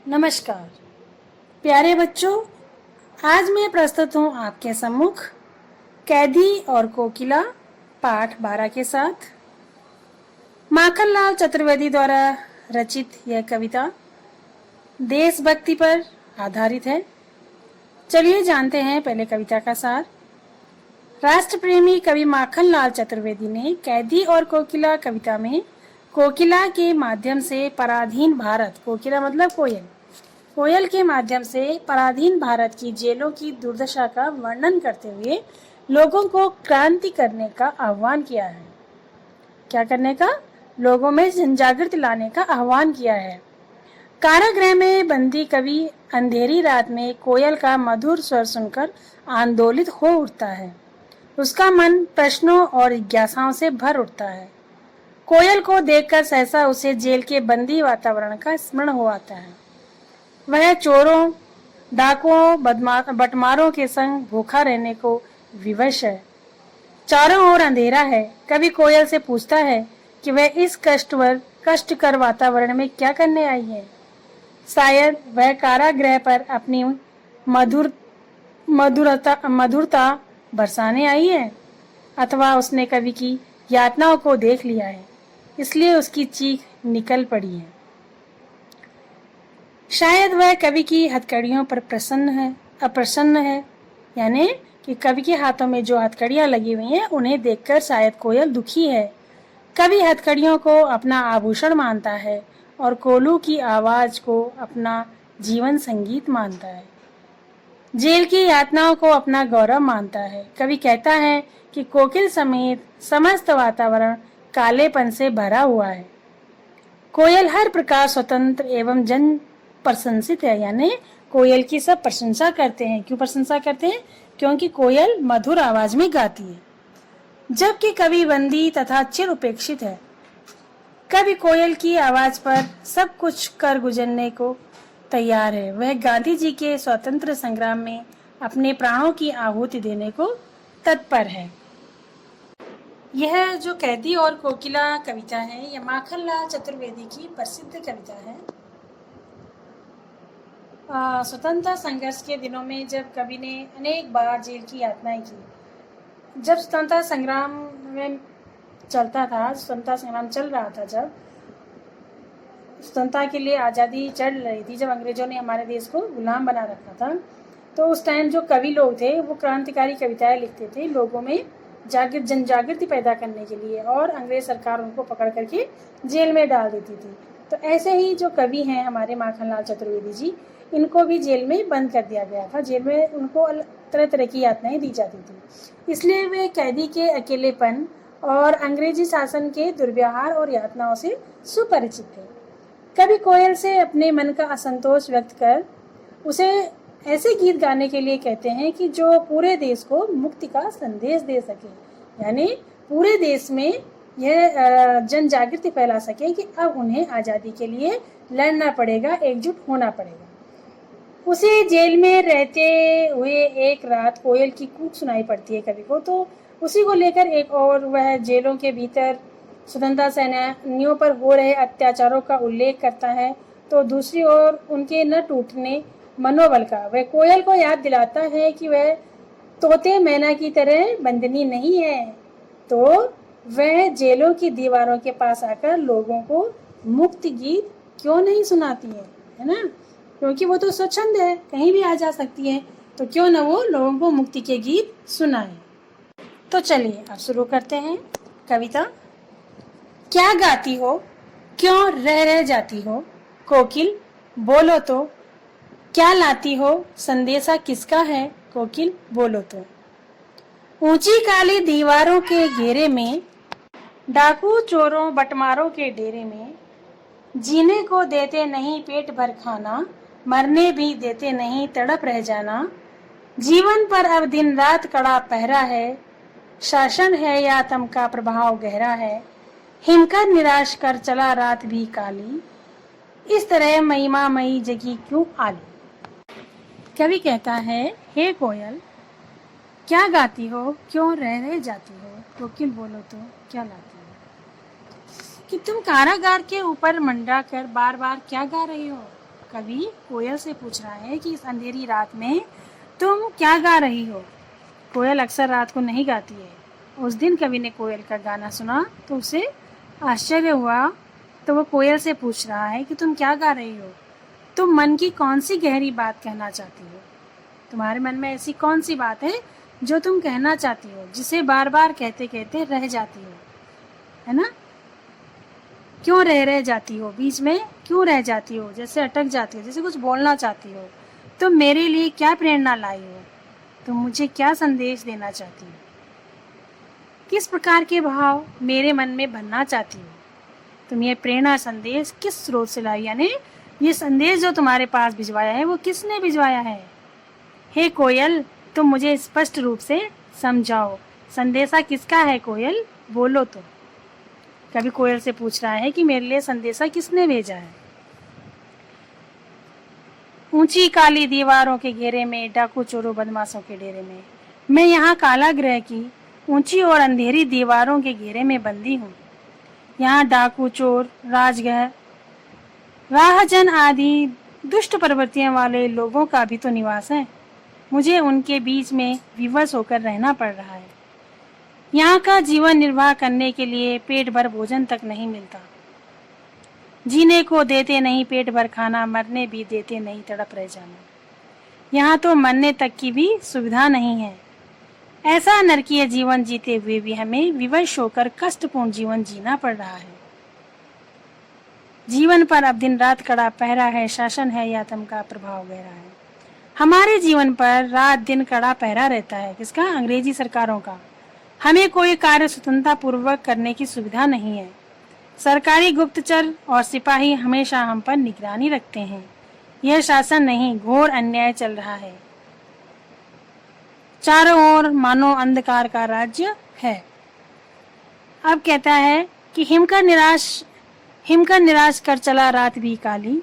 नमस्कार प्यारे बच्चों, आज मैं प्रस्तुत हूँ आपके सम्मुख कैदी और कोकिला पाठ 12 के साथ। माखनलाल चतुर्वेदी द्वारा रचित यह कविता देशभक्ति पर आधारित है। चलिए जानते हैं पहले कविता का सार। राष्ट्र प्रेमी कवि माखनलाल चतुर्वेदी ने कैदी और कोकिला कविता में कोकिला के माध्यम से पराधीन भारत, कोकिला मतलब कोयल, कोयल के माध्यम से पराधीन भारत की जेलों की दुर्दशा का वर्णन करते हुए लोगों को क्रांति करने का आह्वान किया है। क्या करने का? लोगों में जनजागृति लाने का आह्वान किया है। कारागृह में बंदी कवि अंधेरी रात में कोयल का मधुर स्वर सुनकर आंदोलित हो उठता है। उसका मन प्रश्नों और जिज्ञासाओं से भर उठता है। कोयल को देखकर सहसा उसे जेल के बंदी वातावरण का स्मरण हो आता है। वह चोरों, डाकुओं, बटमारों के संग भूखा रहने को विवश है। चारों ओर अंधेरा है। कवि कोयल से पूछता है कि वह इस कष्टकर वातावरण में क्या करने आई है। शायद वह कारागृह पर अपनी मधुरता बरसाने आई है, अथवा उसने कवि की यातनाओं को देख लिया है, इसलिए उसकी चीख निकल पड़ी है। शायद वह कवि की हथकड़ियों पर अप्रसन्न है, यानी कि कवि के हाथों में जो हथकड़ियां लगी हुई हैं उन्हें देखकर शायद कोयल दुखी है। कवि हथकड़ियों को अपना आभूषण मानता है और कोलू की आवाज को अपना जीवन संगीत मानता है। जेल की यातनाओं को अपना गौरव मानता है। कवि कहता है कि कोकिल समेत समस्त वातावरण कालेपन से भरा हुआ है। कोयल हर प्रकार स्वतंत्र एवं जन प्रशंसित है, यानी कोयल की सब प्रशंसा करते हैं। क्यों प्रशंसा करते हैं? क्योंकि कोयल मधुर आवाज में गाती है। जबकि कवि बंदी तथा चिर उपेक्षित है। कवि कोयल की आवाज पर सब कुछ कर गुजरने को तैयार है। वह गांधी जी के स्वतंत्र संग्राम में अपने प्राणों की आहुति देने को तत्पर है। यह जो कैदी और कोकिला कविता है, यह माखनलाल चतुर्वेदी की प्रसिद्ध कविता है। स्वतंत्रता संघर्ष के दिनों में जब कवि ने अनेक बार जेल की यातनाएं की, जब स्वतंत्रता संग्राम में स्वतंत्रता संग्राम चल रहा था, जब स्वतंत्रता के लिए आज़ादी चढ़ रही थी, जब अंग्रेजों ने हमारे देश को गुलाम बना रखा था, तो उस टाइम जो कवि लोग थे वो क्रांतिकारी कविताएं लिखते थे लोगों में जन जागृति पैदा करने के लिए, और अंग्रेज सरकार उनको पकड़ करके जेल में डाल देती थी। तो ऐसे ही जो कवि हैं हमारे माखनलाल चतुर्वेदी जी, इनको भी जेल में बंद कर दिया गया था। जेल में उनको तरह तरह की यातनाएं दी जाती थी, इसलिए वे कैदी के अकेलेपन और अंग्रेजी शासन के दुर्व्यवहार और यातनाओं से सुपरिचित थे। कवि कोयल से अपने मन का असंतोष व्यक्त कर उसे ऐसे गीत गाने के लिए कहते हैं कि जो पूरे देश को मुक्ति का संदेश दे सके, यानी पूरे देश में यह जन जागृति फैला सके कि अब उन्हें आज़ादी के लिए लड़ना पड़ेगा, एकजुट होना पड़ेगा। उसे जेल में रहते हुए एक रात कोयल की कूक सुनाई पड़ती है कवि को, तो उसी को लेकर एक और वह जेलों के भीतर स्वतंत्रता सेनानियों पर हो रहे अत्याचारों का उल्लेख करता है, तो दूसरी ओर उनके न टूटने मनोबल का वह कोयल को याद दिलाता है कि वह तोते मैना की तरह बंदनी नहीं है, तो वह जेलों की दीवारों के पास आकर लोगों को मुक्ति गीत क्यों नहीं सुनाती है ना? क्योंकि वो तो स्वच्छंद है, कहीं भी आ जा सकती है, तो क्यों न वो लोगों को मुक्ति के गीत सुनाए। तो चलिए अब शुरू करते हैं कविता। क्या गाती हो, क्यों रह जाती हो, कोकिल बोलो तो। क्या लाती हो, संदेशा किसका है, कोकिल बोलो तो। ऊंची काली दीवारों के घेरे में, डाकू चोरों बटमारों के डेरे में, जीने को देते नहीं पेट भर खाना, मरने भी देते नहीं तड़प रह जाना। जीवन पर अब दिन रात कड़ा पहरा है, शासन है या आतंक का प्रभाव गहरा है। हिमकर निराश कर चला रात भी काली, इस तरह महिमा मई जगी क्यों आली। कवि कहता है, हे कोयल क्या गाती हो, क्यों रह जाती हो, कोकिल बोलो तो क्या लाती हो। कि तुम कारागार के ऊपर मंडरा कर बार बार क्या गा रही हो। कवि कोयल से पूछ रहा है कि इस अंधेरी रात में तुम क्या गा रही हो। कोयल अक्सर रात को नहीं गाती है। उस दिन कवि ने कोयल का गाना सुना तो उसे आश्चर्य हुआ, तो वो कोयल से पूछ रहा है कि तुम क्या गा रही हो, तुम मन की कौन सी गहरी बात कहना चाहती हो। तुम्हारे मन में ऐसी कौन सी बात है जो तुम कहना चाहती हो, जिसे बार बार कहते कहते रह जाती हो, है ना। क्यों रह जाती हो, बीच में क्यों रह जाती हो, जैसे अटक जाती हो, जैसे कुछ बोलना चाहती हो। तुम मेरे लिए क्या प्रेरणा लाई हो, तुम मुझे क्या संदेश देना चाहती हो, किस प्रकार के भाव मेरे मन में भरना चाहती हो, तुम ये प्रेरणा संदेश किस स्रोत से लाई, यानी ये संदेश जो तुम्हारे पास भिजवाया है वो किसने भिजवाया है। हे कोयल, तुम मुझे स्पष्ट रूप से समझाओ, संदेशा किसका है कोयल, बोलो तो। कभी कोयल से पूछ रहा है कि मेरे लिए संदेशा किसने भेजा है। ऊंची काली दीवारों के घेरे में, डाकू चोरों बदमाशों के डेरे में, मैं यहाँ काला ग्रह की ऊंची और अंधेरी दीवारों के घेरे में बंदी हूँ। यहाँ डाकू चोर, राजगह, राहजन आदि दुष्ट प्रवृत्तियों वाले लोगों का भी तो निवास है। मुझे उनके बीच में विवश होकर रहना पड़ रहा है। यहाँ का जीवन निर्वाह करने के लिए पेट भर भोजन तक नहीं मिलता। जीने को देते नहीं पेट भर खाना, मरने भी देते नहीं तड़प रह जाना। यहाँ तो मरने तक की भी सुविधा नहीं है। ऐसा नरकीय जीवन जीते हुए भी हमें विवश होकर कष्टपूर्ण जीवन जीना पड़ रहा है। जीवन पर अब दिन रात कड़ा पहरा है, शासन है या आतंक का प्रभाव गहरा है। हमारे जीवन पर रात दिन कड़ा पहरा रहता है। किसका? अंग्रेजी सरकारों का। हमें कोई कार्य स्वतंत्रता पूर्वक करने की सुविधा नहीं है। सरकारी गुप्तचर और सिपाही हमेशा हम पर निगरानी रखते हैं। यह शासन नहीं, घोर अन्याय चल रहा है। चारों ओर मानो अंधकार का राज्य है। अब कहता है कि हिमकर निराश कर चला रात भी काली,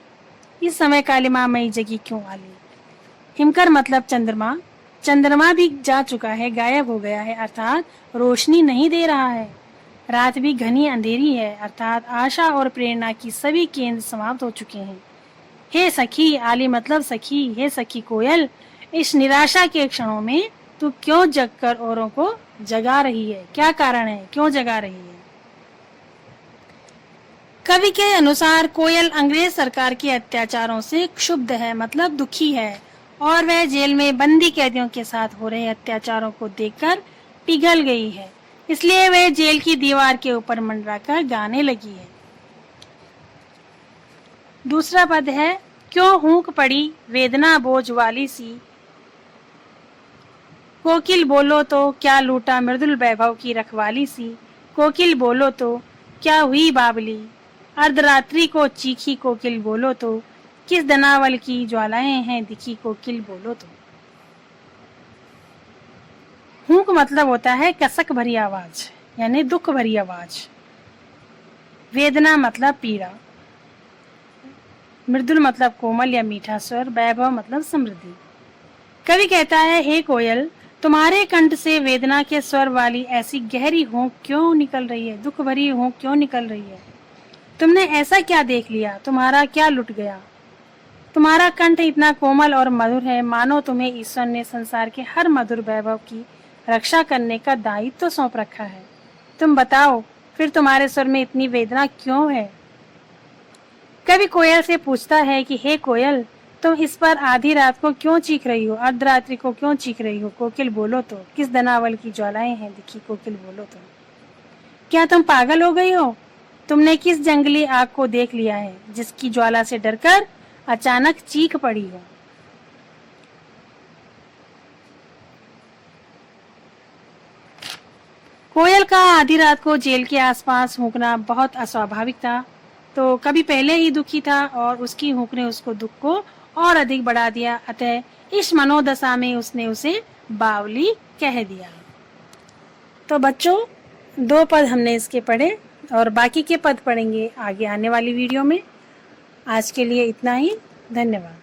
इस समय काली माँ मई जगी क्यों आली। हिमकर मतलब चंद्रमा। चंद्रमा भी जा चुका है, गायब हो गया है, अर्थात रोशनी नहीं दे रहा है। रात भी घनी अंधेरी है, अर्थात आशा और प्रेरणा की सभी केंद्र समाप्त हो चुके हैं। हे सखी, आली मतलब सखी, हे सखी कोयल, इस निराशा के क्षणों में तू क्यों जगकर औरों को जगा रही है? क्या कारण है, क्यों जगा रही है? कवि के अनुसार कोयल अंग्रेज सरकार के अत्याचारों से क्षुब्ध है, मतलब दुखी है, और वह जेल में बंदी कैदियों के साथ हो रहे अत्याचारों को देखकर पिघल गई है। इसलिए वह जेल की दीवार के ऊपर मंडराकर गाने लगी है। दूसरा पद है, क्यों हूक पड़ी वेदना बोझ वाली सी, कोकिल बोलो तो क्या लूटा मृदुल वैभव की रखवाली सी। कोकिल बोलो तो क्या हुई बावली, अर्धरात्रि को चीखी कोकिल बोलो तो, किस दनावल की ज्वालाएं हैं दिखी कोकिल बोलो तो। हूक मतलब होता है कसक भरी आवाज, यानी दुख भरी आवाज। वेदना मतलब पीड़ा। मृदुल मतलब कोमल या मीठा स्वर। वैभव मतलब समृद्धि। कवि कहता है, हे कोयल, तुम्हारे कंठ से वेदना के स्वर वाली ऐसी गहरी हूक क्यों निकल रही है, दुख भरी हूक क्यों निकल रही है? तुमने ऐसा क्या देख लिया, तुम्हारा क्या लुट गया? तुम्हारा कंठ इतना कोमल और मधुर है, मानो तुम्हें ईश्वर ने संसार के हर मधुर वैभव की रक्षा करने का दायित्व तो सौंप रखा है। तुम बताओ, फिर तुम्हारे स्वर में इतनी वेदना क्यों है? कवि कोयल से पूछता है कि हे कोयल, तुम इस पर आधी रात को क्यों चीख रही हो, अर्धरात्रि को क्यों चीख रही हो? कोकिल बोलो तो किस दनावल की ज्वालाएं हैं दिखी कोकिल बोलो तो। क्या तुम पागल हो गई हो? तुमने किस जंगली आग को देख लिया है जिसकी ज्वाला से डरकर अचानक चीख पड़ी हो? कोयल का आधी रात को जेल के आसपास हूंकना बहुत अस्वाभाविक था। तो कभी पहले ही दुखी था और उसकी हूंक ने उसको दुख को और अधिक बढ़ा दिया। अतः इस मनोदशा में उसने उसे बावली कह दिया। तो बच्चों, 2 पद हमने इसके पढ़े और बाकी के पद पढ़ेंगे आगे आने वाली वीडियो में। आज के लिए इतना ही। धन्यवाद।